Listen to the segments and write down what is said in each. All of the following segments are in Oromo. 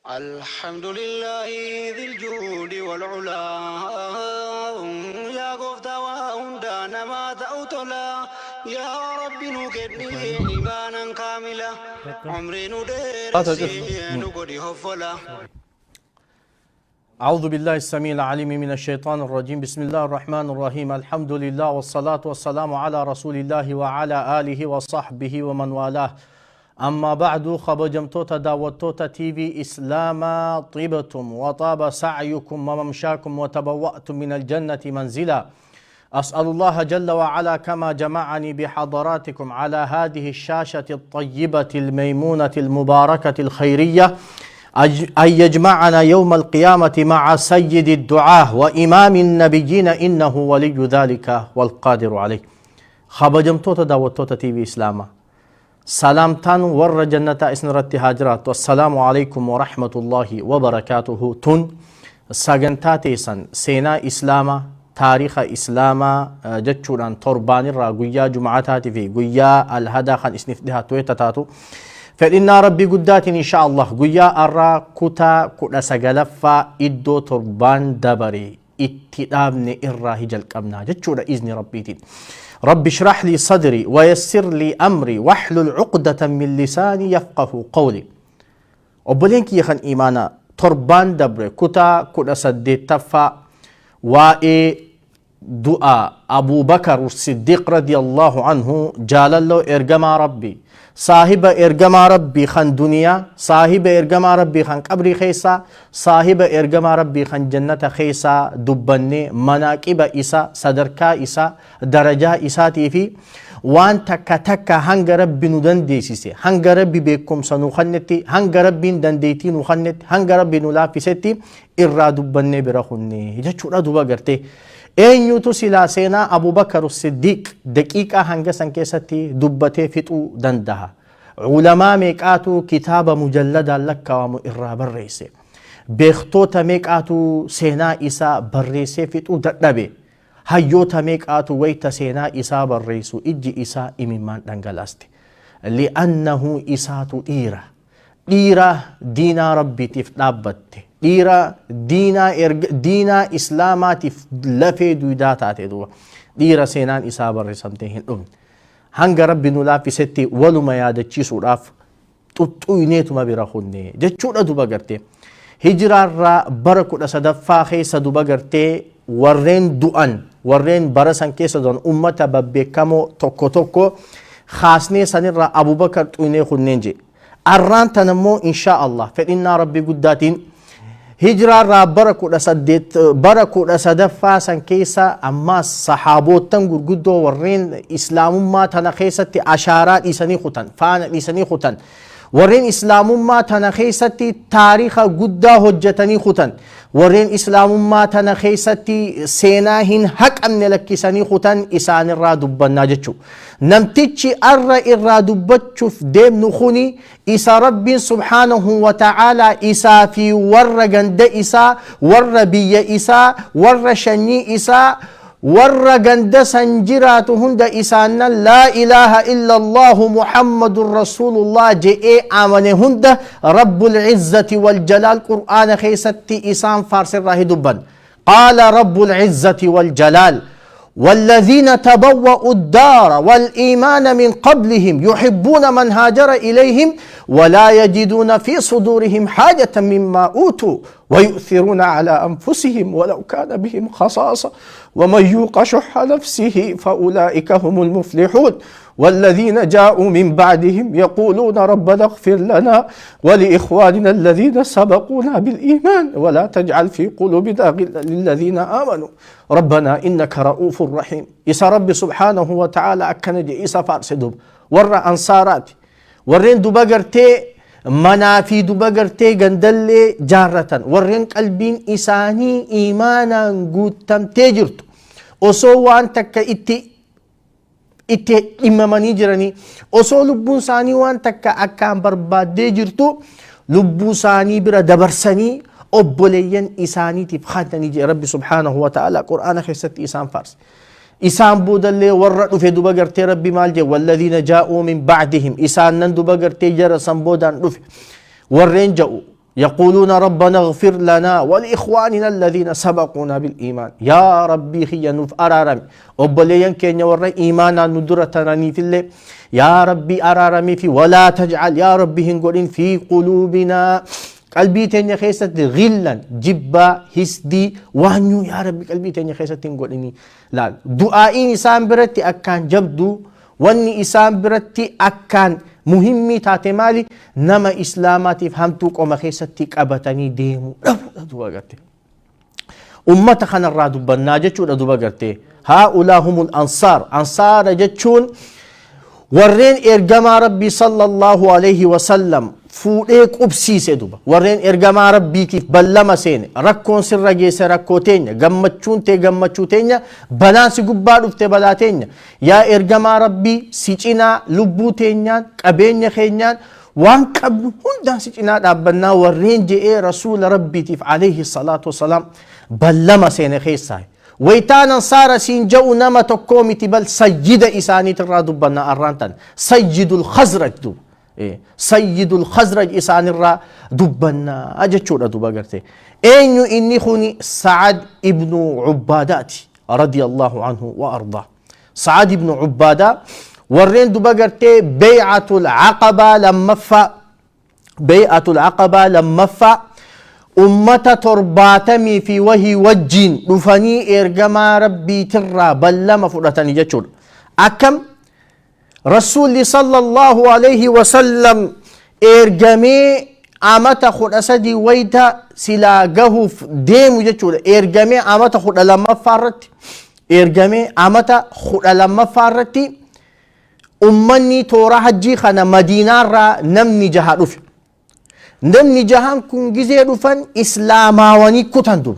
الحمد لله ذي الجود والعلا يا قفتا وهندانا ما تأوتلا يا رب نكدني إيمانا كاملا عمري ندرسي نقضي هفلا. أعوذ بالله السميع العليم من الشيطان الرجيم. بسم الله الرحمن الرحيم. الحمد لله والصلاة والسلام على رسول الله وعلى آله وصحبه ومن والاه. أما بعد خبجمتوتا داوتوتا تي في إسلاما طيبتم وطاب سعيكم وممشاكم وتبوأتم من الجنة منزلا. أسأل الله جل وعلا كما جمعني بحضراتكم على هذه الشاشة الطيبة الميمونة المباركة الخيرية أن يجمعنا يوم القيامة مع سيد الدعاة وإمام النبيين إنه ولي ذلك والقادر عليه. خبجمتوتا داوتوتا تي في إسلاما سلامتان ور جنة اسنرت هاجرات والسلام عليكم ورحمة الله وبركاته. تن ساغنتاتي سن سينا إسلاما تاريخ إسلاما جتشوران تربان الرا قويا جمعتاتي في قويا الهدا خان اسنف دها تويتاتاتو فإن ربي قدات إن شاء الله قويا الرا كتا كنا سغلفا إدو تربان دبري اتدابني إرا هجل كمنا جتشورا إذن ربيتين. رب اشرح لي صدري ويسر لي أمري واحلل عقدة من لساني يفقه قولي. وبلينك يخن إيمانا تربان دبر كتا كنا سديت تفا وإي دعاء أبو بكر الصديق رضي الله عنه جال الله إرجما ربي صاحب إرجما ربي خان دنيا صاحب إرجما ربي خان قبري خيسا صاحب إرجما ربي خان جنة خيسا دبني مناكب إسا صدركا إسا درجة إساتي في وان تكا تكا هنگ ربي ندندي سيسي هنگ ربي بيكم سنوخنتي هنگ ربي ندنديتي نوخنت هنگ ربي نلافستي إرا دبني برخني جاتشورا دوبا گرتي eenyutu silaa seenaa Abu Bakar Siddiq daqiiqaa hanga san keessatti dubbatee fixuu danda'a. Ulamaa meeqaatu kitaaba mujalladaan lakkaawamu irraa barreesse. Beektoota meeqaatu seenaa isaa barreessee fixuu dadhabe. Hayyoota meeqaatu wayta seenaa isaa barreessu ijji isaa imimmaan dhangalaaste. Li'annahu isaatu dhiira. Dhiira diinaa rabbiitiif dhaabbatte. dhiira diinaa islaamaatiif lafee duudaa taate duuba dhiira seenaan isaa barreessamtee hin dhumne hanga rabbi nu laaffisetti waluma yaadachiisuudhaaf xuxxuyneetuma bira kunne jechuudha duba gartee hijiraarraa bara 13ffaa keessa duba gartee warreen du'an warreen bara san keessa du'an ummata babbeekamoo tokko tokko khaasnee sanirraa Abubakar xuynee kunneen je arraan tan immoo inshaa Allah fedhinnaa rabbi guddaatiin hijraarraa bara 13ffaa san keessa ammaas sahaabootan gurguddoo warreen islaamummaa tana keessatti ashaaraa dhiisanii kutan faana dhiisanii kutan warreen islaamummaa tana keessatti taariikha guddaa hojjetanii kutan warreen islaamummaa tana keessatti seenaa hin haqamne lakkisanii kutan isaanirraa dubbannaa jechuu namtichi arra irraa dubbachuuf deemnu kuni isa rabbiin subhaanahu wa ta'ala isaa fi warra ganda isaa warra biyya isaa warra shanyii isaa warra ganda san jiraatu hunda isaannan laa ilaaha illa allahu muhammadun rasulullah je'ee amane hunda rabbul izzati wal jalaal qur'aana keessatti isaan faarsirraa hidubban qaala rabbul izzati wal jalaal والذين تبوأوا الدار والإيمان من قبلهم يحبون من هاجر إليهم ولا يجدون في صدورهم حاجة مما أوتوا ويؤثرون على أنفسهم ولو كان بهم خصاصة ومن يوق شح نفسه فأولئك هم المفلحون والذين جاءوا من بعدهم يقولون ربنا اغفر لنا ولإخواننا الذين سبقونا بالإيمان ولا تجعل في قلوبنا غلا للذين آمنوا ربنا إنك رؤوف رحيم. إسا رب سبحانه وتعالى أكنجي إسا فارسدوب ورى أنصارات ورين دبقرتي منافي دبقرتي قندل جارة ورين قلبين إساني إيمانا قوتم تجرت وسوان تك itti dhimamanii jiranii osoo lubbuun isaanii waan takka akkaan barbaaddee jirtu lubbuu isaanii bira dabarsanii obboleeyyan isaaniitiif khatanii jee rabbi subhaanahu wa ta'ala qur'aana keessatti isaan faarse إسان بود اللي ورد في دوبا قرتي ربي مالجي والذين جاءوا من بعدهم إسان نن دوبا قرتي جرسا بودان رفي ورين جاءوا يقولون ربنا اغفر لنا ولإخواننا الذين سبقونا بالإيمان يا ربي خي نوف أرارمي أبليان كين ورى إيمانا ندرة في الله يا ربي أرارمي في ولا تجعل يا ربي هنقولين في قلوبنا قلبي تاني خيست غلا جبا هسدي وانيو يا ربي قلبي تاني خيست نقوليني لا دعائي إسان برتي أكان جبدو واني إسان برتي أكان مهمي تاتي مالي نما إسلاماتي فهمتوك وما خيستي قبتني ديمو دوبا قرتي أمتا خان الرادو بناجة دوبا قرتي هؤلاء هم الأنصار أنصار جتشون ورين إرقما ربي صلى الله عليه وسلم فوليك أبسيسي دوبا ورين إرقما ربي كيف بلما سيني ركون سر رجيس ركو تينيا غمتشو تينيا بناسي قبار افت بلا تينيا يا إرقما ربي سيچنا لبو تينيا قبينيا خينيا وان قبل هندان سيچنا دابنا ورين جئ رسول ربي تيف عليه الصلاة والسلام بلما سيني خيساي ويتانا صار سينجو نما تقومي تبال سيد إساني ترادو بنا أرانتان سيد الخزرج دو سيد الخزرج إسان الرا دبنا أجتشور دوبا قرتي أينو إني خوني سعد ابن عبادات رضي الله عنه وأرضاه سعد ابن عبادة ورين دوبا قرتي بيعة العقبة لما فا أمة ترباتمي في وهي وجين رفني إرقما ربي ترى بلما فرطاني جتشور أكم رسول صلى الله عليه وسلم إرقمي آمتا خود أسدي ويتا سلاقه ديم جتشور إرقمي آمتا خود لما فارت إرقمي آمتا خود لما فارت أمني تورا حجي خانا مدينة را نمني جهاد namni jahan kun gizee dhufan islaamaawanii kutan dur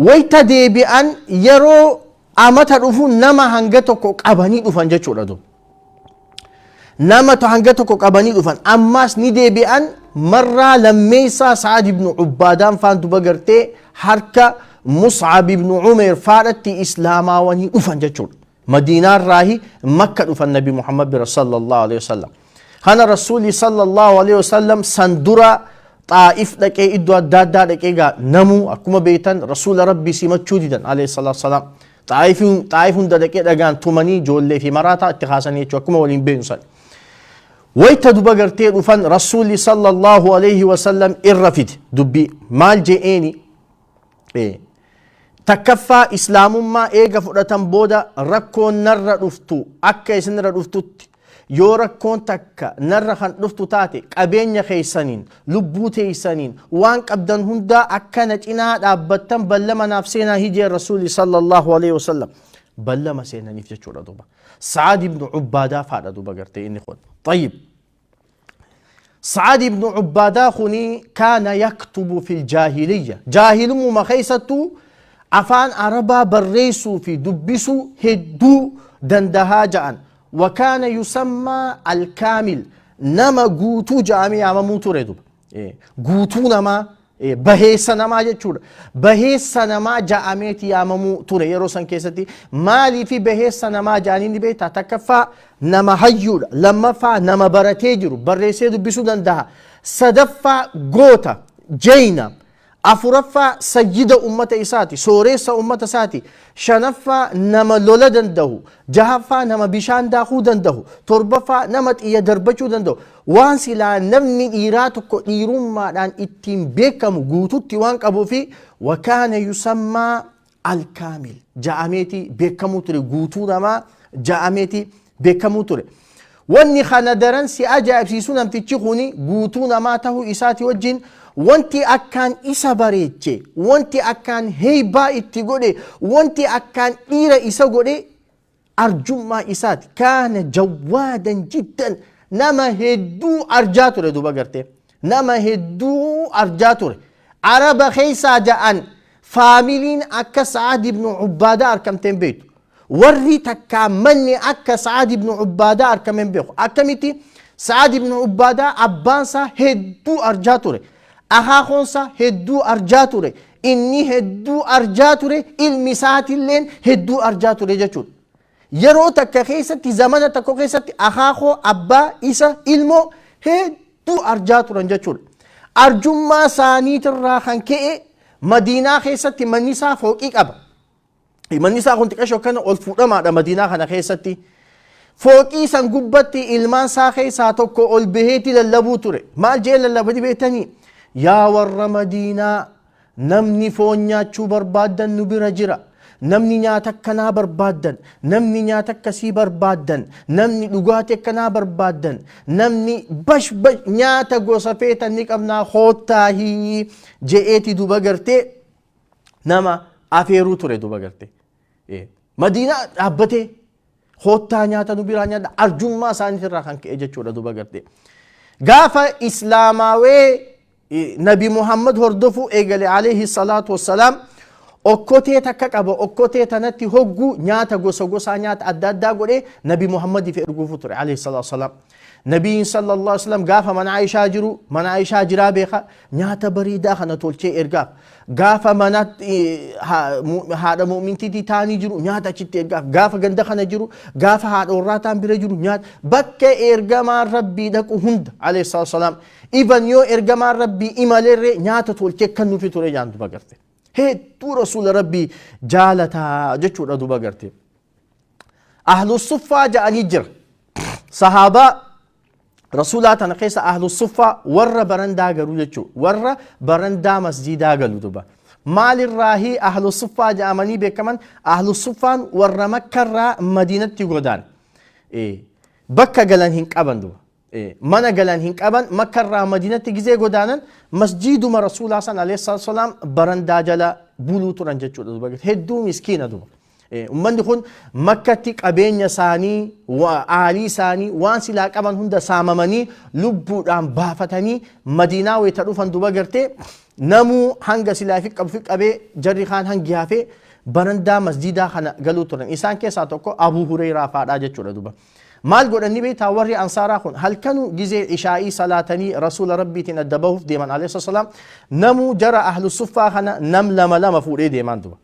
wayta deebi'an yeroo amata dhufu nama hanga tokko qabanii dhufan jechuudha dur nama hanga tokko qabanii dhufan ammas ni deebi'an marraa lammeeysaa Sa'ad ibn Ubaadaan faan duba gartee harka Mus'ab ibn Umayr faadhatti islaamaawanii dhufan jechuudha madiinaa raahi makka dhufan nabi Muhammad sallallahu alaihi wasallam هنا رسولي صلى الله عليه وسلم سندرا طائف دكي إدو الدادا دكي نمو أكما بيتان رسول ربي سيمت شوددا عليه الصلاة والسلام طائف دكي دكان تمني جولي في مراتا اتخاصني أكما ولين بينسان ويتا دوبا قرتي رفان رسولي صلى الله عليه وسلم الرفيد دبي مال جئيني تكفى إسلام ما إيغا فرطان بودا ركو نر رفتو أكا يسن رفتو yoo rakkoon takka narra kan dhuftu taate qabeenya keeysaniin lubbuu teeysaniin waan qabdan hundaa akkana cinaa dhaabbattan ballama naaf seenaa hijee rasuuli sallallahu alaihi wasallam ballama seenaniif jechuudha duba Sa'ad ibn Ubaadaa faadha duba gartee inni kun طيب سعد بن عبادة خني كان يكتب في الجاهلية جاهل مخيسته أفان عربا بريسو في دبسو هدو دندها جان وكان يسمى الكامل نما قوتو جامي عما موتو ردو قوتو نما بهيسا نما جتشور بهيسا نما جاميتي عما موتو يرو سن كيستي مالي في بهيسا نما جانين بيتا تكفى نما هيور لما فا نما براتيجرو بريسيدو بسو دندها صدفا قوتا جينا أفرفا سيد أمة إساتي سوريس أمة ساتي شنفا نما لولا دنده جهفا نما بشان داخو دنده تربفا نمت إيا دربچو دنده وانسي لا نمني إيراتو إيرون ما دان اتين بيكم قوتو تيوان قبو في وكان يسمى الكامل جاميتي بيكمو تري قوتو نما جاميتي بيكمو تري واني خانا درنسي أجا أبسيسونا متيجيخوني قوتو نما تهو إساتي وجين wanti akkaan isa bareeche wanti akkaan heybaa itti godhe wanti akkaan dhiira isa godhe arjummaa isaati kaana jawaadan jiddan nama hedduu arjaa ture duba garte nama hedduu arjaa ture araba keeysaa ja'an faamiliin akka Sa'ad ibn Ubaadaa arkamteen beektu warri takkaa manni akka Sa'ad ibn Ubaadaa arkameen beeku akkamitti Sa'ad ibn Ubaadaa abbaansaa hedduu arjaa ture أخاخونسا هدو أرجاتوري inni hedduu arjaa ture ilmi isaatilleen hedduu arjaa ture jechuudha. Yeroo takka keessatti zamana tokko keessatti akaakoo abbaa isa ilmoo hedduu arjaa turan jechuudha. Arjummaa isaaniitirraa kan ka'e Madiinaa keessatti manni isaa fooqii qaba. Manni isaa kun xiqqashoo kana ol fuudhamaadha Madiinaa kana keessatti. Fooqii san gubbatti ilmaan isaa keessaa tokko ol baheeti lallabuu ture. Maal jee lallabati beektanii? Yaa warra Madiinaa namni foon nyaachuu barbaaddan nu bira jira. Namni nyaata akkanaa barbaaddan, namni nyaata akkasii barbaaddan, namni dhugaatii akkanaa barbaaddan, namni bash nyaata gosa feetan ni qabnaa hoottaahii je'eeti duba gartee nama afeeruu ture duba gartee. Madiinaa dhaabbatee hoottaa nyaata nu biraa nyaata arjummaa isaaniitirraa kan ka'e jechuudha duba gartee. Gaafa islaamaawee Nabi Muhammad hordofu eegale alayhi salaatu wassalaam okkotee takka qaba. Okkotee tanatti hogguu nyaata gosa gosaa nyaata adda addaa godhee Nabi Muhammadiif erguufu ture alayhi salaatu wassalaam. Nabiin sallallahu alaihi wasallam gaafa mana Aishaa jiru, mana Aishaa jiraa beeka nyaata bareedaa kana tolchee ergaaf. Gaafa mana haadha mu'mintiitii taanii jiru nyaata achitti ergaaf. Gaafa ganda kana jiru, gaafa haadha warraa taan bira jiru nyaata bakka ergamaan Rabbii dhaqu hunda alayhi salaatu wassalaam. Iban yoo ergamaan Rabbii imalerree nyaata tolchee kan nufi ture jaan duba garte. Hedduu rasuula Rabbii jaalataa jechuudha duba garte. Ahlu suffaa ja'anii jira. Sahaabaa rasuulaa tana keessa ahlu suffaa warra barandaa galu jechuudha. Warra barandaa masjiidaa galu duba. Maalirraahi ahlu suffaa ja'amanii beekaman? Ahlu suffaan warra makkarraa Madiinatti godaan. Bakka galan hin qaban duba. Mana galan hin qaban makkarraa Madiinatti gizee godaanan masjiiduma rasuulaa san alayhi salaam barandaa jala buluu turan jechuudha duba. Hedduu miskiina duba. Ummanni kun makkatti qabeenya isaanii, aalii isaanii waan silaa qaban hunda saamamanii lubbuudhaan baafatanii Madiinaa wayita dhufan duba gartee namuu hanga silaa fi qabu fi qabee jarri kaan hangi haafee barandaa masjiidaa kana galuu turan. Isaan keessaa tokko Abuu Hureyraa faadhaa jechuudha duba. Maal godhanii beektaa warri ansaaraa kun halkanuu gizee ishaa'ii salaatanii rasuula rabbiitiin adda bahuuf deeman alayhi salaam namuu jara ahlu suffaa kana nam lama fuudhee deeman duba.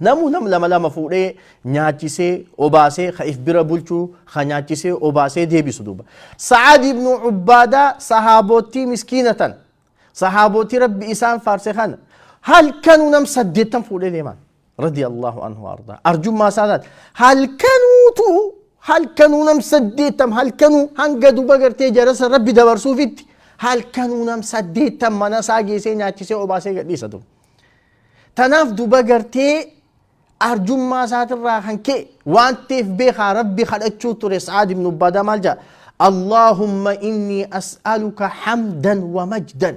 Namuu nam lama fuudhee nyaachisee obaasee ka'if bira bulchuu ka nyaachisee obaasee deebisu duba. Sa'ad ibn Ubbaadaa sahaabootii miskiinatan sahaabootii rabbi isaan faarse kana halkanuu nam 8 fuudhee deeman radiyallahu anhu arda. Arjummaa isaadhaati halkanuu nam 8 halkanuu hanga duba gartee jarasa rabbi dabarsuufitti halkanuu nam 8 mana isaa geessee nyaachisee obaasee gadhiisa duba. Tanaaf duba gartee arjummaa isaatirraa kan ka'e waan ta'eef beekaa rabbi kadhachuu ture. Sa'ad ibn Ubbaadaa maal jedha? Allahumma inni as'aluka hamdan wa majdan.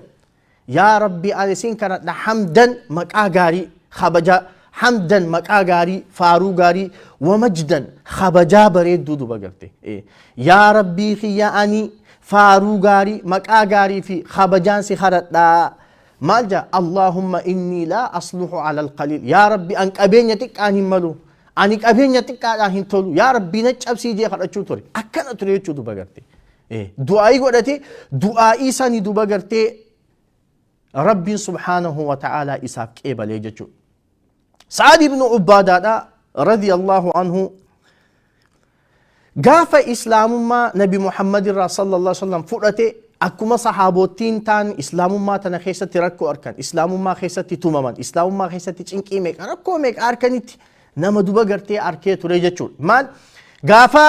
Yaa rabbi ani siin kadhadha hamdan maqaa gaarii kabajaa, hamdan maqaa gaarii faaruu gaarii, wa majdan kabajaa bareedduu duba garte. Yaa rabbii kiyya ani faaruu gaarii maqaa gaarii fi kabajaan si kadhadha. maal jaa Allahumma inni laa asluhu ala alqaliil yaa rabbi an qabeenya xiqqaan hin malu ani qabeenya xiqqaadhaan hin tolu yaa rabbi na cabsii jee kadhachuu ture akkana ture jechuu duba garte du'aa'ii godhate du'aa'ii sanii duba garte rabbiin subhaanahu wa ta'aalaa isaaf qeebalee jechuu Sa'ad ibn Ubaadaadha radiyallahu anhu gaafa islaamummaa nabi Muhammad irraa sallallahu alaihi wasallam fudhate akkuma sahaabottiin taan islaamummaa tana keessatti rakkoo arkan islaamummaa keessatti tumaman islaamummaa keessatti cinqii meeqa rakkoo meeqa arkanitti nama duba gartee arkee ture jechuudha maal gaafa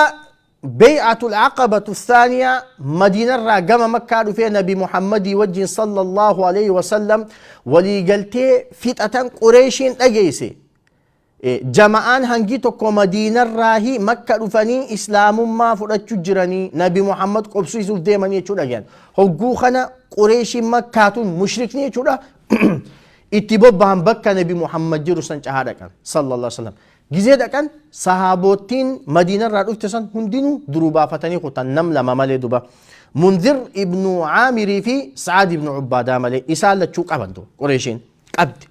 bay'atul aqabatu thaniya madiinarraa gama makkaa dhufee nabi Muhammadii wajjin sallallahu alaihi wasallam walii galtee fixatan qureeshiin dhageesse jama'aan hangi tokko madiinarraahi makka dhufanii islaamummaa fudhachuu jiranii nabi Muhammad qobsiisuuf deemanii jechuudha gaan hogguu kana qureeshiin makkaatun mushrikni jechuudha itti bobbahan bakka nabi Muhammad jiru san cahaa dhaqan sallallahu alaihi wasallam gizee dhaqan sahaabottiin madiinarraa dhufte san hundinuu duruu baafatanii kutan nam lama malee duba Munzir ibn Aamirii fi Sa'ad ibn Ubaadaa malee isaan lachuu qabantu qureeshiin qabdi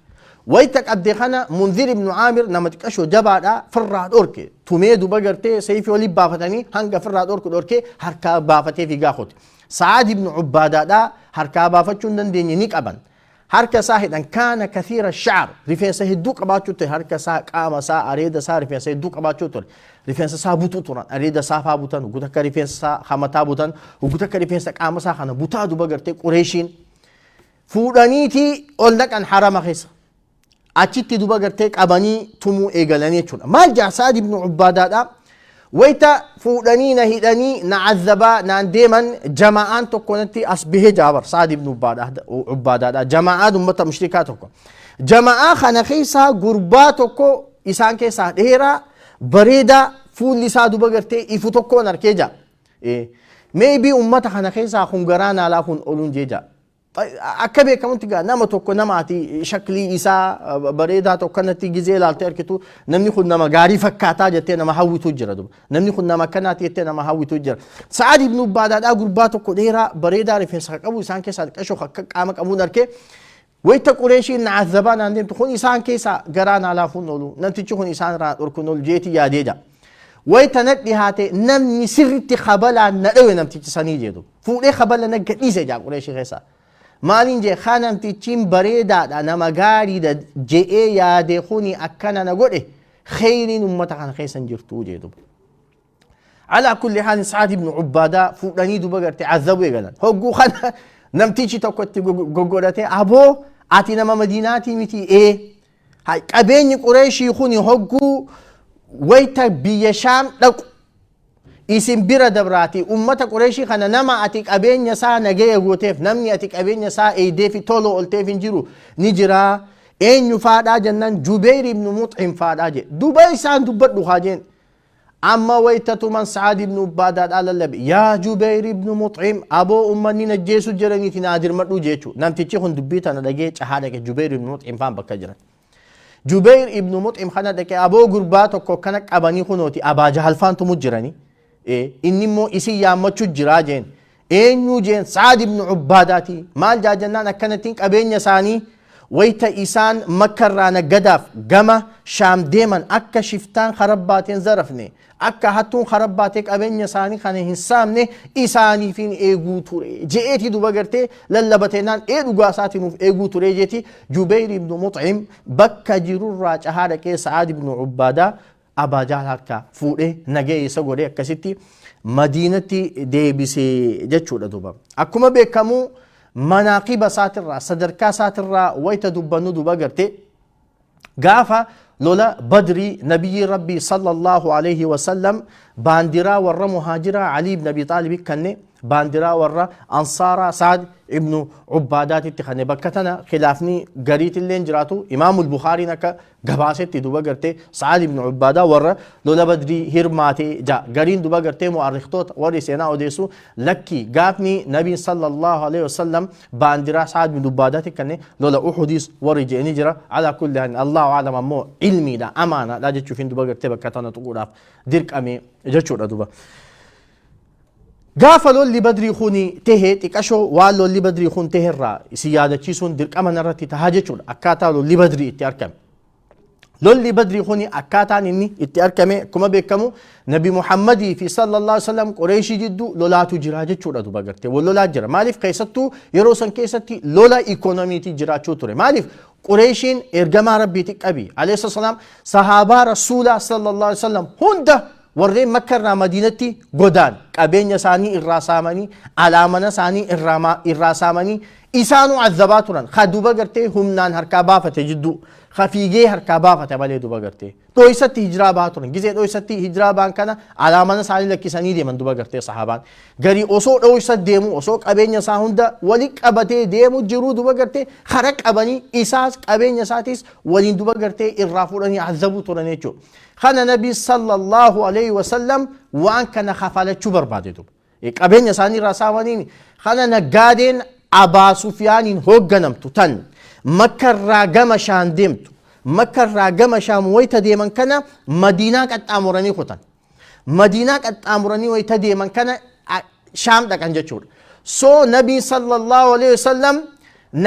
wayta qabde kana Munzir ibn Aamir nama xiqqashoo jabaadha firraa dhorke tumee duba gartee sayfii walii baafatanii hanga firraa dhorke harkaa baafatee fiigaa kote Sa'ad ibn Ubaadaadha harkaa baafachuu hin dandeenye ni qaban harka isaa hidhan kaana kathiira sha'r rifeensa hedduu qabaachuu ture harka isaa qaama isaa areeda isaa rifeensa hedduu qabaachuu ture rifeensa isaa butuu turan areeda isaa faa butan uguta akka rifeensa isaa hamataa butan uguta akka rifeensa qaama isaa kana butaa duba gartee qureeshiin fuudhaniiti ol dhaqan harama keessa achitti duba gartee qabanii tumuu eegalanii jechuudha maal jaa Sa'ad ibn Ubaadaadha wayta fuudhanii na hidhanii na azabaa naan deeman jamaa'aan tokkonatti as bihee jaabar Sa'ad ibn Ubaadaadha jamaa'aa ummata mushrikaa tokko jamaa'aa kana keessaa gurbaa tokko isaan keessaa dheeraa bareedaa fuulli isaa duba gartee ifu tokkoon arkee jaa maybe ummata kana keessaa kun garaa naalaa kun oluun jeeja akka beekamutti gaa nama tokko namaati shaklii isaa bareedaa tokkonatti gizee ilaalte arkitu namni kun nama gaarii fakkaataa jettee nama hawwitu jira duba namni kun nama akkanaati jettee nama hawwitu jira Sa'ad ibn Ubaadaadhaa gurbaa tokko dheeraa bareedaa rifeensa qabu isaan keessaa xiqqashoo akka qaama qabuun arkee wayta qureeshiin na azabaa naan deemtu kun isaan keessaa garaa naalaafuun oolu namtichi kun isaan irraa dhorkuun oolu jeetii yaadee jaa wayta na dhihaate namni sirritti kabalaan na dhawe namtichi sanii jeedu fuudhee kabala na gadhiise jaa qureeshii keessaa maalin je khanamtichiin bareedaadha nama gaariidha je'ee yaade kuni akkana na godhe khayriin ummata kana keessan jirtuu jeedu ala kulli haal Sa'ad ibn Ubaadaa fuudhanii duba garte azabu eegalan hogguu kana namtichi tokkotti goggodhate aboo ati nama Madiinaati miti qabeenyi Qureeshii kuni hogguu wayta biyya Shaam dhaqu isin bira dabraati ummata Qureeshii kana nama ati qabeenya isaa nagaya gooteef namni ati qabeenya isaa eeydee fi tolo olteef hin jiru ni jira eenyu faadhaa jennaan Jubayr ibn Mut'im faadhaa je duba isaan dubbadhu haajeen amma waytatu man Sa'ad ibn Ubaadaadhaa lallabe yaa Jubayr ibn Mut'im aboo ummanni najjeesu jiraniiti naadir madhu jechu namtichi kun dubbii tana dhagee cahaa dhaqe Jubayr ibn Mut'im faan bakka jiran Jubayr ibn Mut'im kana dhaqe aboo gurbaa tokko kana qabanii kunooti Abaa Jahal faantu mujjiranii inni immoo isin yaammachuu jiraa jeen eenyu jeen Sa'ad ibn Ubaadaati maal jaa jennaan akkanattiin qabeenya isaanii wayta isaan makkarraa naggadaaf gama Shaam deeman akka shiftaan karabbaateen zarafne akka hattuun karabbaatee qabeenya isaanii kana hin saamne isaaniifin eeguu ture je'eeti duba gartee lallabateenaan dhugaa isaatiinuuf eeguu ture jeeti Jubayr ibn Mut'im bakka jirurraa cahaa dhaqee Sa'ad ibn Ubaadaa Abaa Jahal harkaa fuudhee nagee isa godhee akkasitti Madiinatti deebisee jechuudha duba akkuma beekamu manaaqiba isaatirraa sadarkaa isaatirraa wayta dubbannu duba gartee gaafa lola Badrii nabiyyi Rabbii sallallahu alayhi wasallam baandiraa warra muhaajiraa Ali ibn Abi Xaalib kanne baandiraa warra ansaaraa Sa'ad ibn Ubaadaatitti kanne bakka tana khilaafni gariitillee jiraatu Imaamul Bukhaariin akka gabaasetti duba gartee Sa'ad ibn Ubaadaa warra lola Badrii hirmaatee jaa gariin duba gartee mu'arrikhtoota warri seenaa odeessu lakki gaafni nabiin sallallahu alayhi wasallam baandiraa Sa'ad ibn Ubaadaatti kanne lola Uhudiis warri je'anii jira ala kulli haal Allahu a'lam ammoo ilmiidha amaanaadha jechuufin duba gartee bakka tana tuquudhaaf dirqame jechuudha duba gaafa lolli Badrii kuni tahee xiqqashoo waan lolli Badrii kun taheerraa isin yaadachiisuun dirqama narratti tahaa jechuudha akkaataa lolli Badrii itti argame lolli Badrii kuni akkaataan inni itti argame akkuma beekamu Nabi Muhammadii fi sallallahu alaihi wasallam Qureeshii jidduu lolaatu jira jechuudha duba gartee wal lolaa jira maaliif keessattuu yeroo san keessatti lola ikoonomiitii jiraachuu ture maaliif Qureeshiin ergamaa Rabbiiti qabi alayhi salaam sahaabaa rasuulaa sallallahu alaihi wasallam hunda warreen makkarraa Madiinatti godaan qabeenya isaanii irraa saamanii alaamana isaanii irraa saamanii isaanu azabaa turan duba gartee humnaan harkaa baafate jidduu fiigee harkaa baafate malee duba gartee dhoysatti hijiraa baa turan gizee dhoysatti hijiraa baan kana alaamana isaanii lakkisanii deeman duba gartee sahaabaan garii osoo dhoysa deemu osoo qabeenya isaa hunda wali qabatee deemu jiruu duba gartee hara qabanii isaas qabeenya isaatis waliin duba gartee irraa fudhanii azabuu turan jechuudha خنا نبي صلى الله عليه وسلم وان كان خفالتشو بربادتو قبين يساني راساوانين خنا نقادين أبا سفيان هوغنمتو تن مكر راقم شان ديمتو مكر راقم شان ويتا ديمن كان مدينة قد أمراني خطن مدينة قد أمراني ويتا ديمن كان شام دا كان جاتشور سو نبي صلى الله عليه وسلم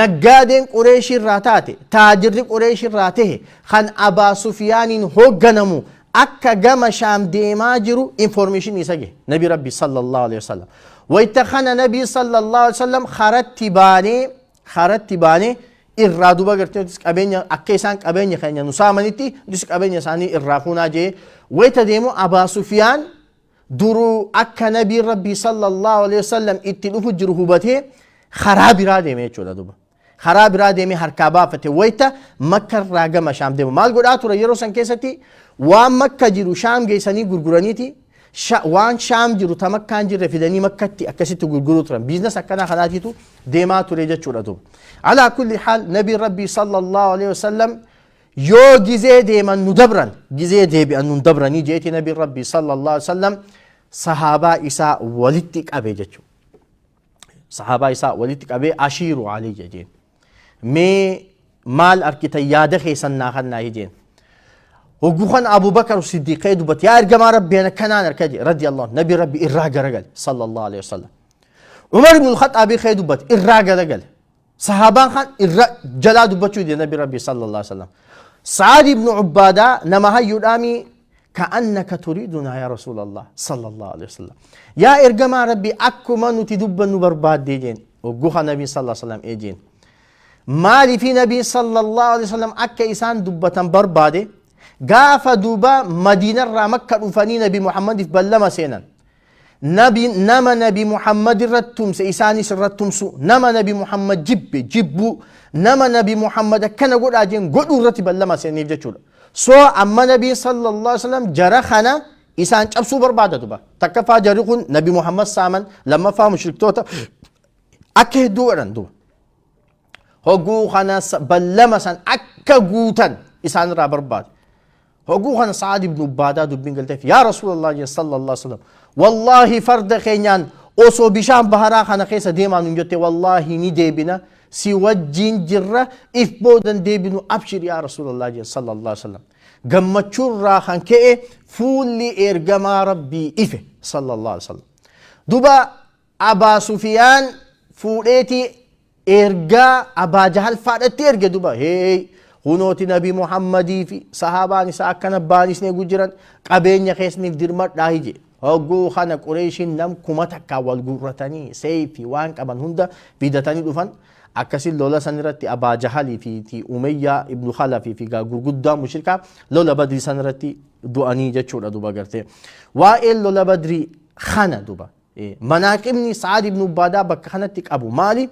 نقادين قريش الراتاتي تاجر قريش الراته خان أبا سفيان هوغنمو أكا قام شام ديما جرو انفورميشن يساقه نبي ربي صلى الله عليه وسلم ويتخن نبي صلى الله عليه وسلم خرت باني irraa duba gartee qabeenya akka isaan qabeenya keenya nu saamanitti dus qabeenya isaanii irraa fuunaa jee wayta deemu Abaa Sufiyaan duruu akka nabii rabbii sallallahu alaihi wasallam itti dhufu jiru hubatee karaa biraa deeme jechuudha duba karaa biraa deeme harkaa baafate wayta Makka irraa gama Shaam deemu maal godhaa ture yeroo san keessatti waan Makka jiru Shaam geessanii gurguraniiti waan Shaam jiru ta Makkaan jirre fidanii Makkatti akkasitti gurguruu turan biizines akkanaa kanaatiitu deemaa ture jechuudha duba ala kulli haal nabii rabbii sallallahu alaihi wasallam yoo gizee deeman nu dabran gizee deebi'an nu dabranii jeeti nabii rabbii sallallahu alaihi wasallam sahaabaa isaa walitti qabe jechuudha sahaabaa isaa walitti qabee ashiiru alii jeen mee maal arkitan yaada keessan naa kannaa jeen وقوخان أبو بكر الصديق يدبت يا إرجع ربي أنا كنان أركجي رضي الله نبي ربي الراجع رجل صلى الله عليه وسلم عمر بن الخطاب يدبت الراجع رجل صحابان خان جلاد دبتشو دي نبي ربي صلى الله عليه وسلم سعد بن عبادة نما هي يدامي كأنك تريدنا يا رسول الله صلى الله عليه وسلم يا إرجع ربي أكو ما نتدب نبرباد ديجين وقوخان نبي صلى الله عليه وسلم إيجين مالي في نبي صلى الله عليه وسلم أكا إسان دبة بربادي قاف دوبا مدينة مكة رفاني نبي محمد في بلما سينا نما نبي محمد رتمس إساني رتمس نما نبي محمد جبو نما نبي محمد كان قول أجين قول رتب بلما سينا يفجتشول سو أما نبي صلى الله عليه وسلم جرخنا إسان أبسو بربادة دوبا تكفى جرخون نبي محمد سامن لما فهم شركتوتا أكه دوران دوبا هقو خنا بلما سان أكا قوتان إسان را برباد هقوخنا سعد بن عبادة دبين قلت يا رسول الله صلى الله عليه وسلم والله فرد خينيان اوسو بشام بهرا خنا خيسا ديما نجوتي والله ندي بنا سوجين جرة إفبودن دي بنو أبشر يا رسول الله صلى الله عليه وسلم قمتشور راخن كئ فولي إرقما ربي إفه صلى الله عليه وسلم دوبا أبا سفيان فوليتي إرقا أبا جهل فادت إرقا دوبا هي هنوتي نبي محمد في صحابان ساكن بانيس نيجوجران قبينيا خيسني درمت راهيجي هوغو خانا قريشين نم كومتكا والغورتاني سيفي وان كمان هندا بيدتاني دوفان أكسي لولا سنرتي أبا جهلي في أمية ابن خلفي في غورغودا مشركا لولا بدري سنرتي دواني جچودا دوبا غرتي وائل لولا بدري خانا دوبا مناقبني سعد ابن عبادة بكخانتك أبو مالي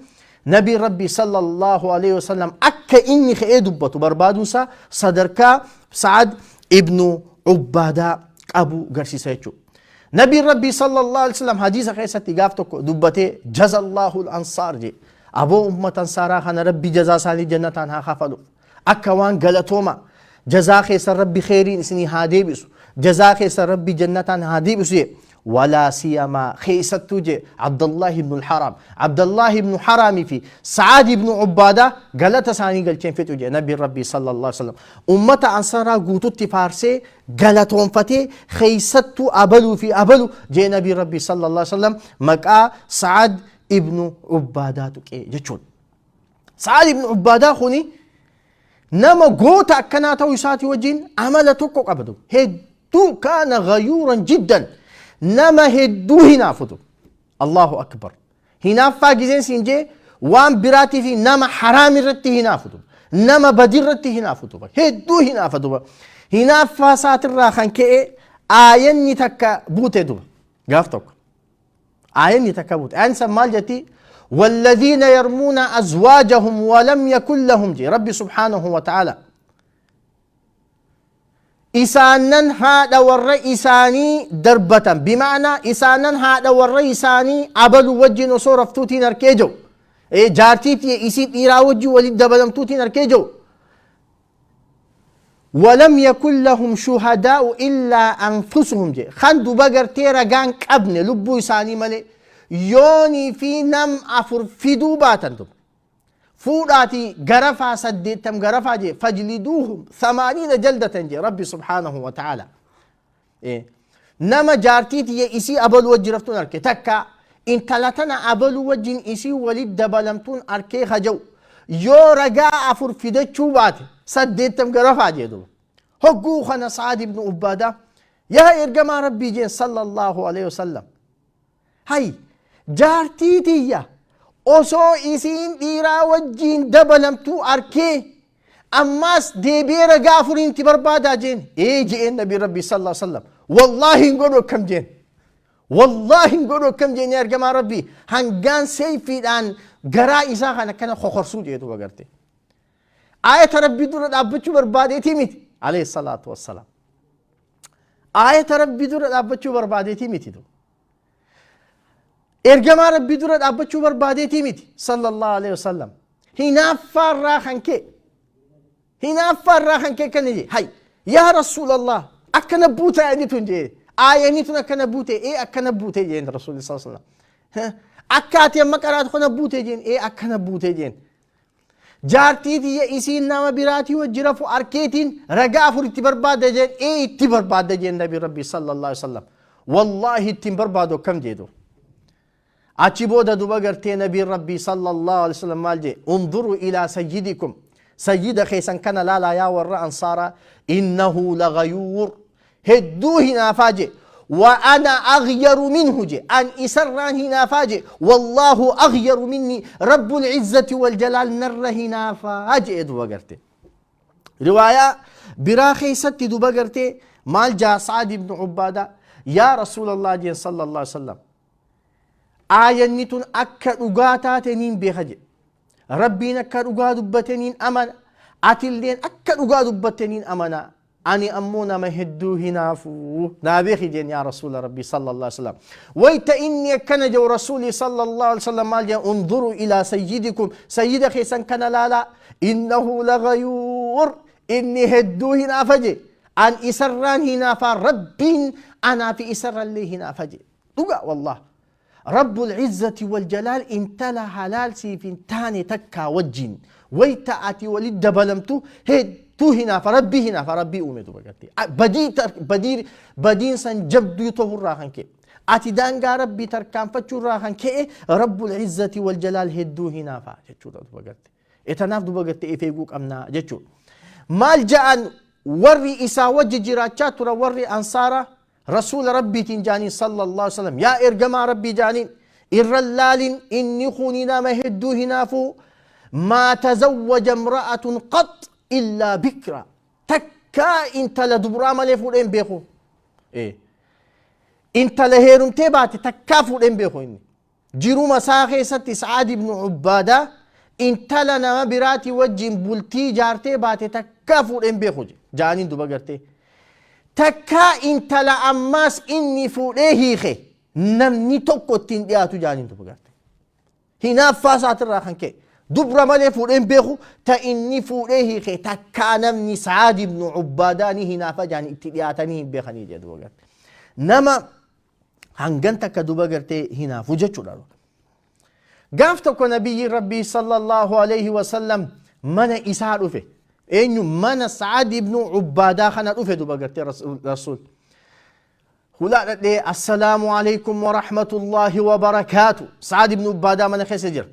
نبي ربي صلى الله عليه وسلم أكا إني خئي دبتو بربادوسا صدركا سعد ابن عبادة أبو غرسي سيچو نبي ربي صلى الله عليه وسلم حديث خيسة تقافتك دبتي جزا الله الأنصار جي أبو أمة أنصارا خان ربي جزا سالي جنة ها خفلو أكا وان غلطوما جزا خيسة ربي خيرين اسني هادي بسو جزا خيسة ربي جنة هادي بسو ولا سيما خيسة توجي عبد الله بن الحرام عبد الله بن حرامي في سعد بن عبادة قالت ساني قال كيف توجي نبي ربي صلى الله عليه وسلم أمة أنصارا قوتو تفارسي قالتهم فتي خيسة أبلو في أبلو جي نبي ربي صلى الله عليه وسلم مكا سعد ابن عبادة تكي جتشون سعد ابن عبادة خوني نما قوتا أكناتا ويساتي وجين عملتك أبدو هدو كان غيورا جدا نما هدو هنا فتو الله أكبر هنا فاجزين سنجي وان براتي في نما حرام رتي هنا فتو نما بدير رتي هنا فتو هدو هنا فتو هنا فاسات الراخن كي آيان نتكا بوتي دو قافتوك آيان نتكا بوتي أنسى مال جتي والذين يرمون أزواجهم ولم يكن لهم جي ربي سبحانه وتعالى إسانن هذا والرئيساني دربة بمعنى إسانن هذا والرئيساني عبدوا وجه نصور فتوتي نركيجو جارتيتي إسيب إيرا وجه ولد دبلم توتي نركيجو ولم يكن لهم شهداء إلا أنفسهم جي خندو بقر تيرا قان كابن لبو إساني ملي يوني في نم أفر فدو باتن فوراتي غرفا سديتم غرفا جي فجلدوهم 80 جلدة جي ربي سبحانه وتعالى نما جارتيتي إسي أبل وجه رفتون أركي تكا إن تلتنا أبل وجه إسي ولد دبلمتون أركي خجو يو رقا أفر فده چوباتي سديتم غرفا جي دو هقو خنا سعد بن عبادة يا إرقما ربي جي صلى الله عليه وسلم هاي جارتيتي osoo isiin dhiiraa wajjiin dabalamtuu arkee ammas deebi'ee ragaa afuriinti barbaadaa jeen jeen nabii rabbii sallallahu alaihi wasallam wallahi hin godhu akkam jeen wallahi hin godhu akkam jeen yaa ergamaa rabbii hangaan seeyfiidhaan garaa isaa kana kana kokorsuu jeetu bagarte ayata rabbii dura dhaabbachuu barbaadeetii miti alayhi salaatu wassalaam ayata rabbii dura dhaabbachuu barbaadeetii miti ergamaa rabbii dura dhaabbachuu barbaadeetii miti sallallahu alaihi wasallam hinaaffaarraa kan kee kan je hay yaa rasuulallah akkana buuta jedhitun je ayanitun akkana buute akkana buute jeen rasuulli sallallahu alaihi wasallam akkaati amma qaraatu kana buute jeen akkana buute jeen jaartiiti isiin nama biraatii wajji rafu arkeetiin ragaa afuritti barbaada jeen itti barbaada jeen nabii rabbii sallallahu alaihi wasallam wallahi ittiin barbaadu akkam jeedu achi booda duba gartee nabii rabbii sallallahu alaihi wasallam maal jee unzuru ilaa sayyidikum سيدة خيسان كان لا لا يا ورا أنصارا إنه لغيور هدو هنا فاجئ وأنا أغير منه جي أن إسران هنا فاجئ والله أغير مني رب العزة والجلال نر هنا فاجئ دو بقرتي رواية براخي ست دو بقرتي مال جا سعد بن عبادة يا رسول الله جي صلى الله عليه وسلم آية نتون أكا أغاتا تنين بخجئ ربين أكا أغا دبتنين أمنا أتلين أكا أغا دبتنين أمنا أني أمونا ما هدو هنافو نابيخي جين يا رسول ربي صلى الله عليه وسلم ويت إني كان جو رسولي صلى الله عليه وسلم مال انظروا إلى سيدكم سيد خيسان كان لا إنه لغيور إني هدو هنافجي أن إسران هنافا ربين أنا في إسران لي هنافجي تقع والله رب العزة والجلال انتلا حلال سيفين تاني تكا وجين ويتأتي ولد بلمتو هدو هنا فربي هنا فربي أمتو بقتي بدين سن جبدو يطهر راخن كي أتي دانقا ربي تركان فتشو راخن كي رب العزة والجلال هدو هنا فجتشو دو بقتي اتناف دو بقتي إفيقوك أمنا جتشو مال جاءن وري إسا وجه جراتشات وري أنصارا رسول ربي تنجاني صلى الله عليه وسلم يا إرجما ربي جانين إرلال إني خوننا ما هدو هنافو ما تزوج امرأة قط إلا بكرة تكا انت لدبرا ملفو الان بيخو انت لهيرم تبات تكافو الان بيخو إني جيرو مساخي ستي سعاد بن عبادة انت لنا براتي وجين بلتي جارتي بات تكافو الان بيخو جانين دو بغرتي تكا انت لأماس إني فوليه خي نمني توقو تندياتو جانين دو بغرتي هنا فاسات الراخن كي دبر مالي فولين بيخو تا إني فوليه خي تكا نمني سعاد بن عباداني هنا فجاني اتدياتني بيخني جدو بغرتي نما هنگن تكا دو بغرتي هنا فوجتشو دارو قافتكو نبي ربي صلى الله عليه وسلم من إسار فيه إنه من سعد بن عبادة خنا أفيد بقرتي رسول خلا السلام عليكم ورحمة الله وبركاته سعد بن عبادة من خسجر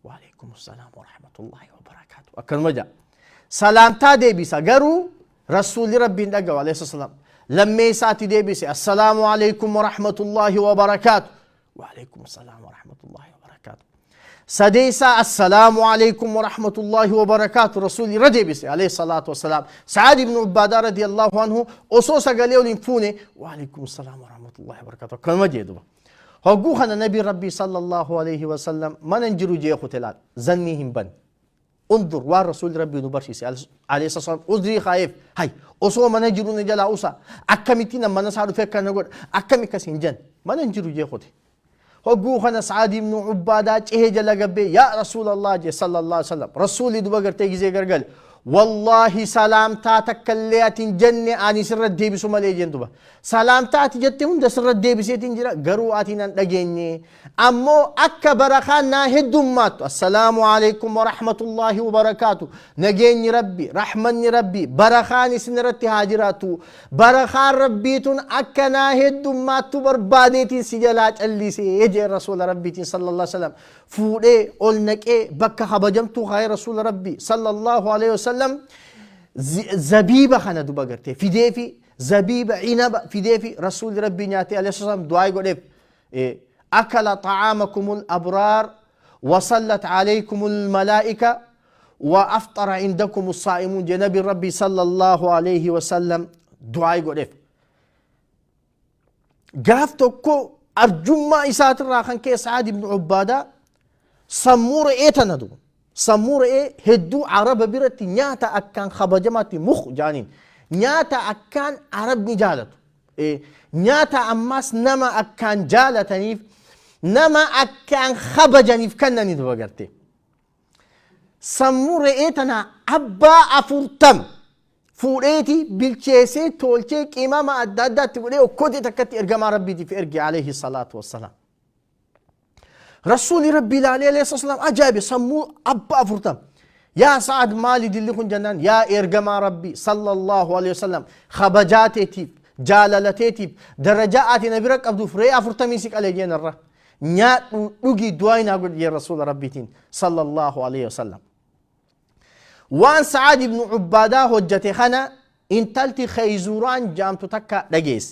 وعليكم السلام ورحمة الله وبركاته أكن مجا سلام تا دي بيسا قرو رسول ربي نقو عليه الصلاة والسلام لما يساتي دي بيسا السلام عليكم ورحمة الله وبركاته وعليكم السلام ورحمة الله وبركاته سديسا السلام عليكم ورحمة الله وبركاته رسول ردي بسي عليه الصلاة والسلام سعد بن عبادة رضي الله عنه أصوصا قاليو لنفوني وعليكم السلام ورحمة الله وبركاته كلمة جيدوا هقوخنا نبي ربي صلى الله عليه وسلم ما ننجروا جيخو تلال زنيهم بن انظر والرسول ربي نبرشيسي عليه الصلاة والسلام أدري خايف هاي أصو ما ننجروا نجلا أوسا أكمتنا ما نسعر فيك نقول أكمي كسنجن ما ننجروا جيخو تلال هقوخنا سعد بن عبادة چه جلا قبي يا رسول الله صلى الله عليه وسلم رسولي دو بغر تيجي زي قرقل والله سلام تا تكليات جنة آني سر الديب سمالي جندوبا سلام تا تجتهم ده سر الديب سيتين جرا قروا آتنا لجيني أمو أكبر خانا هدومات السلام عليكم ورحمة الله وبركاته نجيني ربي رحمني ربي برخاني سنرت هاجراتو برخان ربيتون أكنا هدومات برباديتين سجلات اللي سيجي رسول ربي صلى الله عليه وسلم فولي قلنك بكا خبجمتو خير رسول ربي صلى الله عليه وسلم زبيبة خنا دوبا قرتي في ديفي زبيبة عنب في ديفي رسول ربي ناتي عليه الصلاة والسلام دعاء يقول أكل طعامكم الأبرار وصلت عليكم الملائكة وأفطر عندكم الصائمون جناب ربي صلى الله عليه وسلم دعاء قريف قافتكو أرجما إسات الراخن كي سعد بن عبادة سمور إيه تندو سمور إيه هدو عرب برت نياتا أكان خبجمات مخ جانين نياتا أكان عرب نجالت إيه نياتا أماس نما أكان جالتنيف نما أكان خبجنيف كنني دو بغرتي سمور إيه تنا أبا أفرتم فوريتي بالكيسي تولتيك إمام أدادات تقولي وكودي تكتي إرقام ربي دي في إرقي عليه الصلاة والسلام رسول ربي عليه الصلاة والسلام أجابي سمو أبا أفرتم يا سعد مالي دي لكم جنان يا إرقام ربي صلى الله عليه وسلم خبجاتي تيب جالالتي تيب درجاتي نبيرك أبدو فري أفرتمي سيك عليه جين الرّ نيات نوغي دوائنا قد يا رسول ربي تين صلى الله عليه وسلم وان سعد بن عبادة هجتي خنا انتلتي خيزوران جامتو تكا دقيس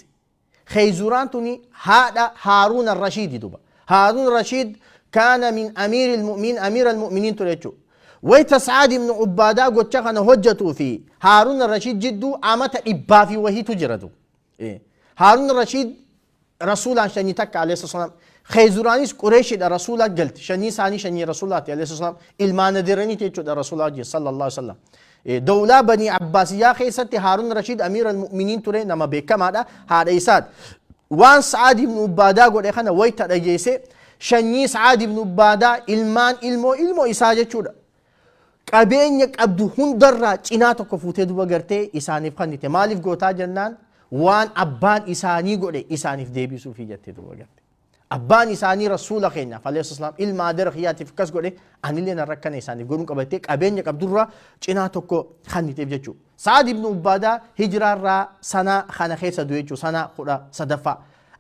خيزوران توني هذا هارون الرشيد دوبا هارون الرشيد كان من أمير المؤمنين تريتشو ويت سعد بن عبادة قد خنا هجتو في هارون الرشيد جدو عامة إبافي وهي تجردو إيه. هارون الرشيد رسول شني تكا عليه الصلاة والسلام خيزورانيس قريش دا رسولا قلت شني ساني شني رسولات عليه الصلاة والسلام المان درني تيجو دا رسولات صلى الله عليه وسلم دولة بني عباسية خيست هارون رشيد أمير المؤمنين تري نما بكم هذا إساد وان سعد بن عبادة قد إخنا ويت رجيسه شني سعد بن عبادة المان ilmo إساجة شودا قبين يك عبدو هندرة إناتو كفوتة دو بغرتي إسانيف خنيته مالف قوتا جنان وان أبان إساني قد إسانيف ديبي سوفي جتة دو بغرتي أبان إساني رسول خينا فالله السلام إلما در خياتي فكس قولي أني لنا ركنا إساني قولون قبتك أبين يك عبد الرّا چناتوكو خاني تبجيچو سعد بن عبادة هجرة را سنة خانا خيسا دويچو سنة خورا صدفة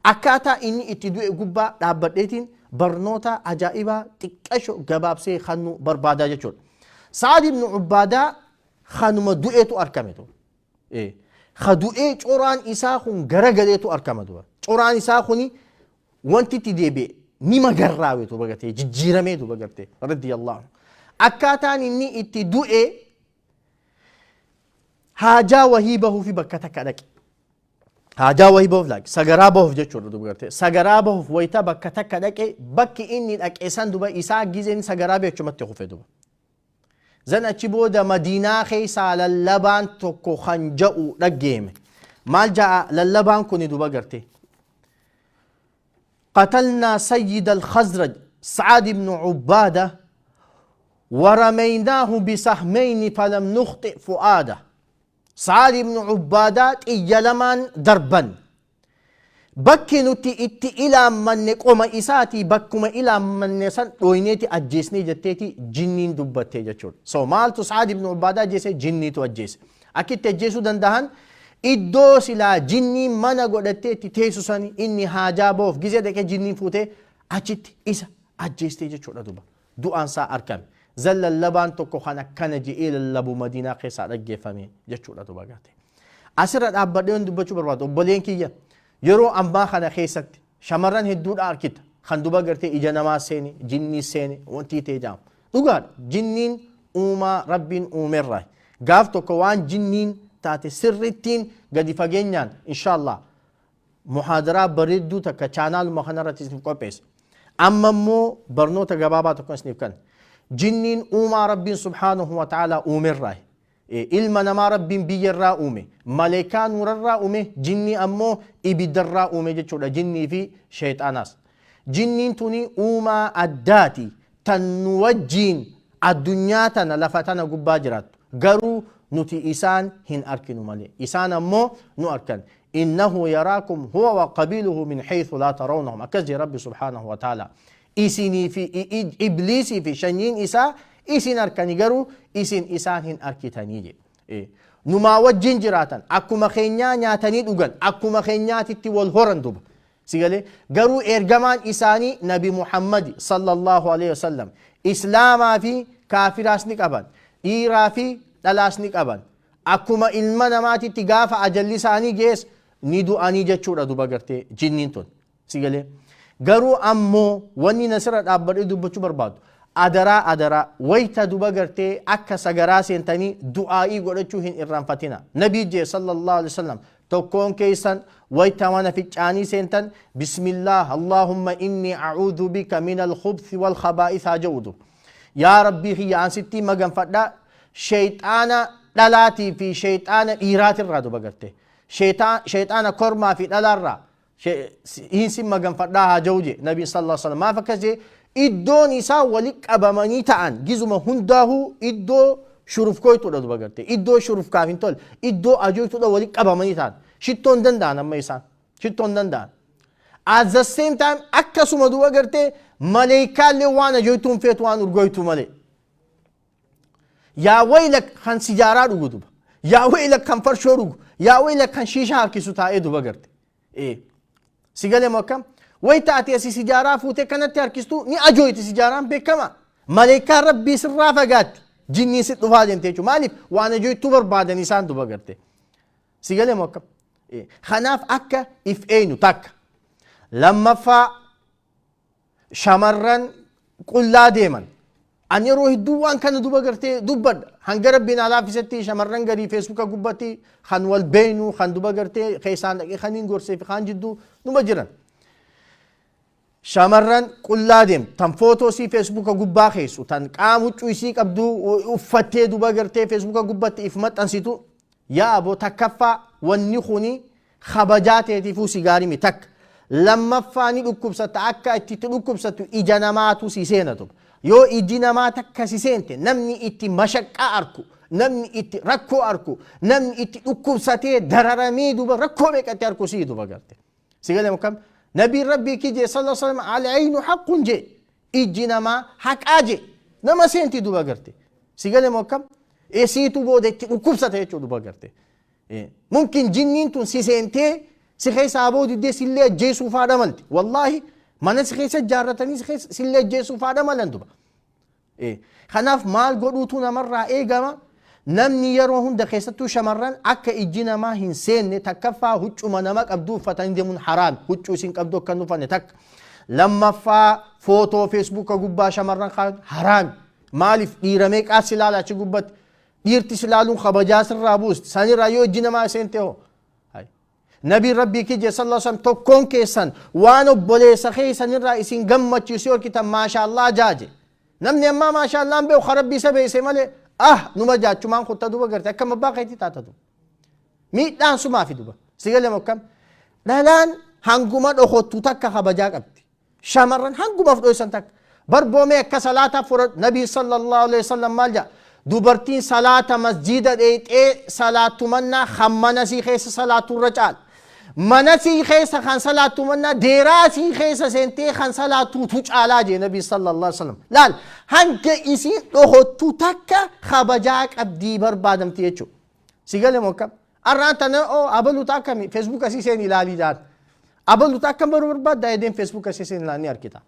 أكاتا إني اتدوئ قبا دابتين برنوتا أجائبا تكاشو قبابسي خانو بربادا جيچو سعد بن عبادة خانو مدوئتو أركمتو إيه خدوئي چوران إساخون غرغليتو أركمتو چوران إساخوني wanti itti deebi'e nima garraawetu bagatee jijjiirameetu bagartee radiyallahu anhu akkaataan inni itti du'e haajaa wahii bahuufi bakka takka dhaqe haajaa wahii bahuuf laaqe sagaraa bahuuf jechuudha bagartee sagaraa bahuuf wayita bakka takka dhaqe bakki inni dhaqe san duba isaa gizeen sagaraa beechumatti kufe duba zan achi booda madiinaa keessaa lallabaan tokko kan ja'u dhaggeeme maal ja'a lallabaan kuni duba gartee قتلنا سيد الخزرج سعد بن عبادة ورميناه بسهمين فلم نخطئ فؤاده سعد بن عبادة إيلمان دربا بكنتي إتي إلى من نقوم إساتي بكما إلى من نسان وينيتي أجيسني جتيتي جنين دبتي جتشور مالتو سعد بن عبادة جيسي جني تو أجيس أكيد تجيسو دندهن iddoo silaa jinniin mana godhatteetti teessusani inni haajaa boof gizee dhaqee jinniin fuutee achitti isa ajjeestee jechuudha duba du'aan isaa arkame zallallabaan tokko kan akkana je'ee lallabu madiinaa keessaa dhaggeeffame jechuudha duba gaate asirra dhaabbadhee dubbachuu barbaadu obboleen kiyya yeroo ammaa kana keessatti shamarran hedduudha arkita kan duba gartee ija namaa seeni jinnii seeni wanti ta'e jaamu dhugaadha jinniin uumaa rabbiin uumerraa gaaf tokko waan jinniin taate sirrittiin gadi fageenyaan inshallah muhaadaraa bareedduu takka chaanaaluma kanarratti isiniif qopheesse amma immoo barnoota gabaabaa tokko isiniif kan jinniin uumaa rabbiin subhaanahu wa ta'aalaa uumerraa ilma namaa rabbiin biyyarraa uume maleekaa nuurarraa uume jinnii ammoo ibiddarraa uume jechuudha jinnii fi sheexaanaas jinniin tuni uumaa addaati tan nu wajjiin addunyaa tana lafa tana gubbaa jiraattu garuu نتي إسان هن أركن مالي إسان أمو نو أركن إنه يراكم هو وقبيله من حيث لا ترونهم أكزي ربي سبحانه وتعالى إسيني في إبليسي في شنين إسا إسين أركن يقروا إسين إسان هن أركتانيجي نما وجين جراتا أكو مخينيا نياتاني دوغن أكو مخينيا تتي والهورن دوب سيقالي قروا إرقمان إساني نبي محمد صلى الله عليه وسلم إسلاما في كافراس نقبان إيرا في dhalaasni qaban akkuma ilma namaatitti gaafa ajalli isaanii gees ni du'anii jechuudha duba gartee jinniin tun sigalee garuu ammoo wanni nasira dhaabbadhee dubbachuu barbaadu adara wayta duba gartee akka sagaraa seentanii du'aa'ii godhachuu hin irraanfatina. Nabii jee sallallahu alaihi wasallam tokkoon keessan wayta mana ficcaanii seentan bismillah allahumma inni a'uudhu bika min al-khubthi wal khaba'ithaa jawdu. Yaa rabbii xiyya ansitti maganfadha shayxaana dhalaatii fi shayxaana dhiiraatirraa duba gartee. Shayxaana kormaa fi dhalaarraa hinsi maganfadhaa haa jawje nabii sallallahu alaihi wasallam. Maaf akkas jee iddoon isaa wali qabamanii ta'an gizuma hundaahu iddoo shurufkoytuudha duba gartee. Iddoo shurufkaaf hin tolle iddoo ajoytuudha wali qabamanii ta'an. Shittoon danda'an amma isaan. Shittoon danda'an. At the same time akkasuma duba gartee maleeykaallee waan ajoytuun feetu waan urgoytu malee. Yaa waylak kan sijaaraa dhugu duba. Yaa waylak kan farshoo dhugu. Yaa waylak kan shiishaa harkisu taa'ee duba gartee. Sigalee moo akkam? wayta ati asi sijaaraa fuutee kanatti harkistu ni ajoyti sijaaraan beekama. Maleekaan rabbii sirraa fagaatti jinniin si dhufaa deemte jechuudha. Maaliif waan ajoytuu barbaadan isaan duba garte. Sigalee moo akkam? Kanaaf akka if eenyu takka. Lammaffaa shamarran qullaa deeman. Ani yeroo hedduu waan kana duba gartee dubbadha. Hanga rabbiin alaafisatti shamarran garii feesbuuka gubbatti kan wal beeynu kan duba gartee keessaan dhaqee kan hin gorsee fi kan jidduu numa jiran. Shamarran qullaa deemtu tan footoo sii feesbuuka gubbaa keessu tan qaama huccuu isii qabdu uffattee duba gartee feesbuuka gubbatti if maxxansitu yaa aboo takkaffaa wanni kuni kabajaa teetiifuu si gaarii mi takka. Lammaffaa ni dhukkubsatta akka itti dhukkubsattu ija namaatu si seenatu. Yoo iji namaa takka si seente namni itti mashaqqaa arku namni itti rakkoo arku namni itti dhukkubsatee dararamee duba rakkoo meeqatti arku sii duba garte. Sigalee mukam nabii rabbii kijee sallallahu alaihi wasallam al-aynu haqqun je iji namaa haqaa je nama seenti duba garte. Sigalee mukam esiitu booda itti dhukkubsate jechuu duba garte. Mumkin jinniin tun si seentee si keessa aboo diddee sillee ajjeesuuf haadha malti. Wallaahi mana si keessa jaarratanii si keessa sillee ajjeesuuf haadha malan duba. Kanaaf maal godhuutu namarraa eegama. Namni yeroo hunda keessattuu shamarran akka iji namaa hin seenne takkaffaa huccuma nama qabduu uffatanii deemuun haraam. Huccuu isin qabdu akka hin uffanne takka. Lammaffaa footoo feesbuuka gubbaa shamarran kaa'an haraam. Maaliif dhiira meeqaa si ilaala achi gubbatti? Dhiirti si ilaaluun kabajaa sirraa buusti. Sanirraa yoo iji namaa seente hoo? Nabii rabbii kijee sallallahu alaihi wasallam tokkoon keessan waan obboleessa keessanirraa isin gammachiisu yoo kitan maashaallah jaaje. Namni ammaa maashaallaan beeku karabbii isa beese malee numa jaachumaan kutta duba garte akka mabbaa keetii taatatu. Miidhaan sumaa fi duba. Sigalee mokkam. Dhalaan hanguma dhokottu takka kabajaa qabdi. Shamarran hanguma fudhoysan takka. Barboomee akka salaata fudhatu nabii sallallahu alaihi wasallam maal jaa. Dubartiin salaata masjida dheexee salaatumannaa hammana sii keessa salaaturra caala. Mana sii keessa kan salaatumannaa deeraa sii keessa seentee kan salaatuutu caalaa jee nabii sallallahu alaihi wasallam. Laal hanga isiin dhokottu takka kabajaa qabdii barbaadamti jechuudha. Sigalee mokkam. Arraan tana abaluuta akkami feesbuuka sii seen ilaalii jaan. Abaluuta akkam baruu barbaadda edeen feesbuuka sii seen ilaalanii harkita.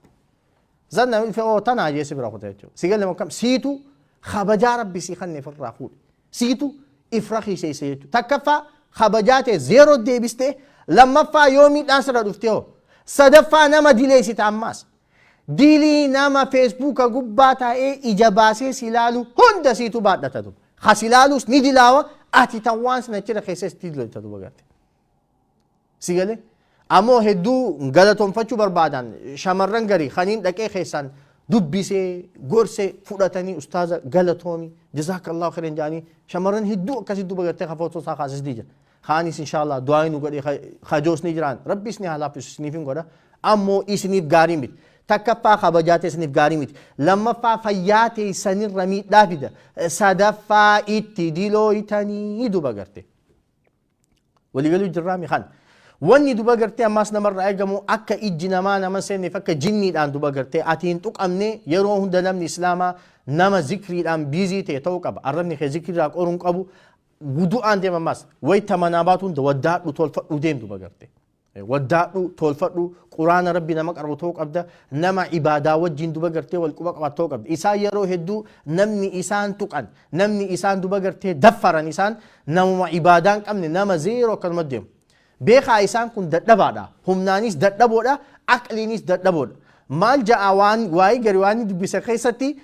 Zanna tanaa jeesi bira kutaa jechuudha. Sigalee mokkam siitu خبجا ربي سيخني في الراخول سيتو افرخي سيسيتو تكفى خبجاته زيرو دي بسته لما فا يومي دانسر دفتيو صدفا نما ديلي سيتاماس ديلي نما فيسبوك غباتا اجاباسي سيلالو هند سيتو بعد تدو خسيلالوس نديلاوا اتي توانس نچره خيسس تيدلو تدو بغات سيغله امو هدو غلطون فچو بربادان شمرن غري خنين دقي خيسان dubbisee gorsee fudhatanii ustaaza galatoomii jazakallahu khairan jaanii shamarran hedduu akkasii duba gartee kafootoo isaa kaasisdii jira. Kaanis inshallah du'aa nu godhee kajoosni jiraan rabbi isni halaafis isniif hin godha ammoo isniif gaarii miti. Takkaffaa kabajaatee isniif gaarii miti. Lammaffaa fayyaatee sanirra miidhaa fida. Sadaffaa itti dilooytanii duba gartee. Waliigaluu jirraami kan. Wanni duba gartee ammas namarraa eegamu akka ijji namaa nama seenneef akka jinniidhaan duba gartee atiin tuqamne yeroo hunda namni islaamaa nama zikriidhaan biizii ta'e ta'uu qaba. Arrabni kee zikriidhaan qoruun qabu wudu'aan deema ammas wayita manaa baatu hunda waddaadhu tolfadhu deem duba gartee. Waddaadhu tolfadhu quraana rabbi nama qarbu ta'uu qabda nama ibaadaa wajjin duba gartee wal quba qabaatu ta'uu qabda. Isaan yeroo hedduu namni isaan tuqan namni isaan duba gartee daffaran isaan namuma ibaadaan qabne nama zeeroo akkanuma deemu. Beekaa isaan kun dadhabaadha. Humnaanis dadhaboodha. Aqliinis dadhaboodha. maal ja'a waan waa'ee gari waan dubbisa keessatti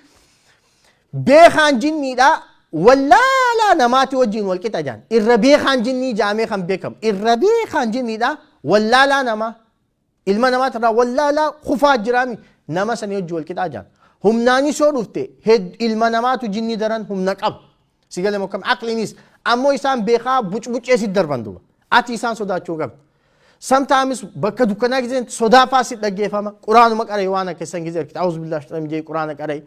beekaan jinniidha wallaalaa namaati wajjin wal qixa jaan irra beekaan jinnii jaamee kan beekamu irra beekaan jinniidha wallaalaa nama ilma namaati irraa wallaalaa kufaa jiraami nama sanii wajjin wal qixa jaan humnaanis yoo dhufte ilma namaatu jinnii daran humna qabu sigale mokkam aqliinis ammoo isaan beekaa bucbucee si darban duba ati isaan sodaachuu qabdu sometimes bakka dukkanaa giseen sodaa faasit dhaggeeffama quraanuma qaree waan akka isan gisee arkita auzu billahi shaitan jee quraana qaree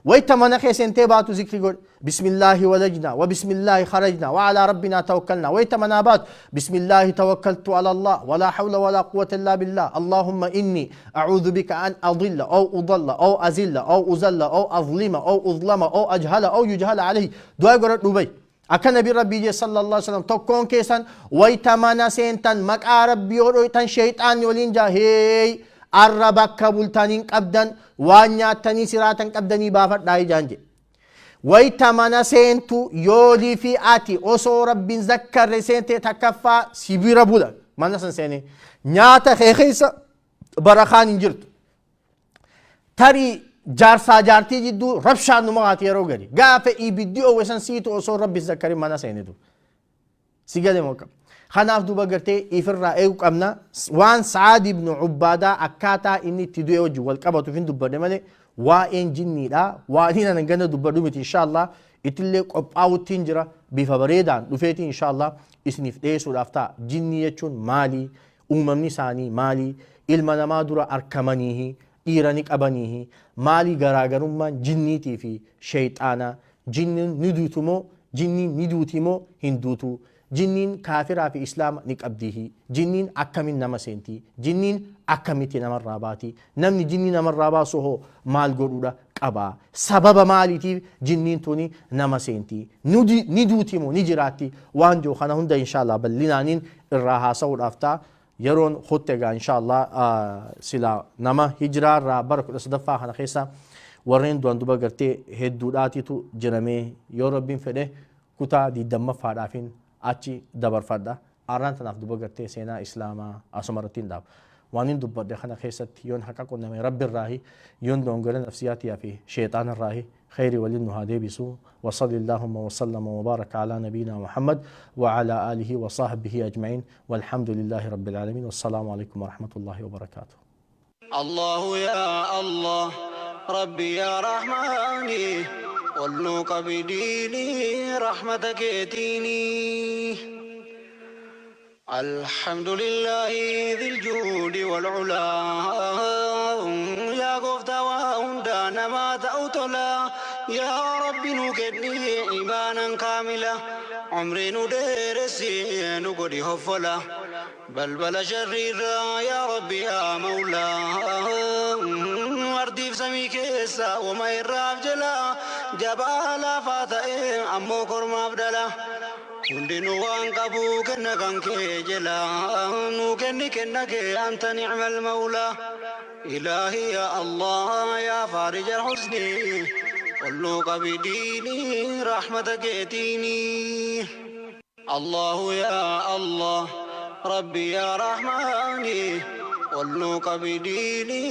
ويتمنى خيسين تباتو ذكر يقول بسم الله ولجنا وبسم الله خرجنا وعلى ربنا توكلنا ويتمنى بات بسم الله توكلت على الله ولا حول ولا قوة إلا بالله اللهم إني أعوذ بك أن أضل أو أضل أو أزل أو أزل أو أظلم أو أظلم أو أجهل أو يجهل عليه دعاء قرأت نبي أكن نبي ربي صلى الله عليه وسلم تكون كيسان ويتمنى سينتن مكا ربي ويتن شيطان يولين جاهي الربك بلتانين قبدن وانياتني سراتن قبدني بافت داي جانجي ويتمنى سينتو يولي في آتي أسو رب ذكر سينتي تكفى سبير بودا ما نسان سيني نياتا خيخيسا برخان انجرت تري جارسا جارتي جدو ربشان نمغاتي يروغري غافة إبدي أو وسن سيتو أسو رب ذكر ما نسيني دو سيجالي موكب خناف دوبا قرتي إفرا إيوك أمنا وان سعاد بن عبادة أكاتا إني تدوي وجو والقبطو فين دوبا دمالي وإن جني لا وإننا نغنى دوبا دومت إن شاء الله إتلي قبعو تنجرة بفبريدان دفيتي إن شاء الله إسنف ديسو لافتا جني يچون مالي أممني ساني مالي إلما نمادورا أركمانيه إيرانيك أبانيه مالي غراغرمان جنيتي في شيطانا جن ندوتمو جني ندوتمو هندوتو جنين كافر في إسلام نقبده جنين أكمل نمسينتي جنين أكمل نمر راباتي نمني جنين نمر راباسه مال قرورة قبا سبب مالتي جنين توني نمسينتي ندوتي مو نجراتي وانجو خانا هندا إن شاء الله بل لنانين الراها سور أفتا يرون خطة إن شاء الله سلا نما هجرة را برك الأصدفاء خانا خيسا ورين دوان دوبا قرتي هدوداتي تو جنمي يوربين فده كتا دي دم فادافين achi dabarfadha arran tanaaf duba gartee seenaa islaamaa asumarrattiin dhaab waan hin dubbadhe kana keessatti yoon haqa qunname rabbi irraahi yoon dongole nafsiyaatiyaa fi sheexaana irraahi خير ولن هذا بسو وصلى اللهم وسلم وبارك على نبينا محمد وعلى آله وصحبه أجمعين والحمد لله رب العالمين والسلام عليكم ورحمة الله وبركاته الله يا الله ربي يا رحماني ولنوك بديني رحمتك يتيني الحمد لله ذي الجود والعلا يا قفت وأندانا ما تأوتلا يا رب نكدني إيمانا كاملا عمري ندرسي نقدي هفلا بل شريرا يا ربي يا مولا أرديف سميك إسا وما يراب جلا جبالا فاتئ أمو كرم أبدلا كندي نوان قبو كنا كنك جلا نوكني كنك أنت نعم المولى إلهي يا الله يا فارج الحزن قلوك بديني رحمتك يتيني الله يا الله ربي يا رحماني قلوك بديني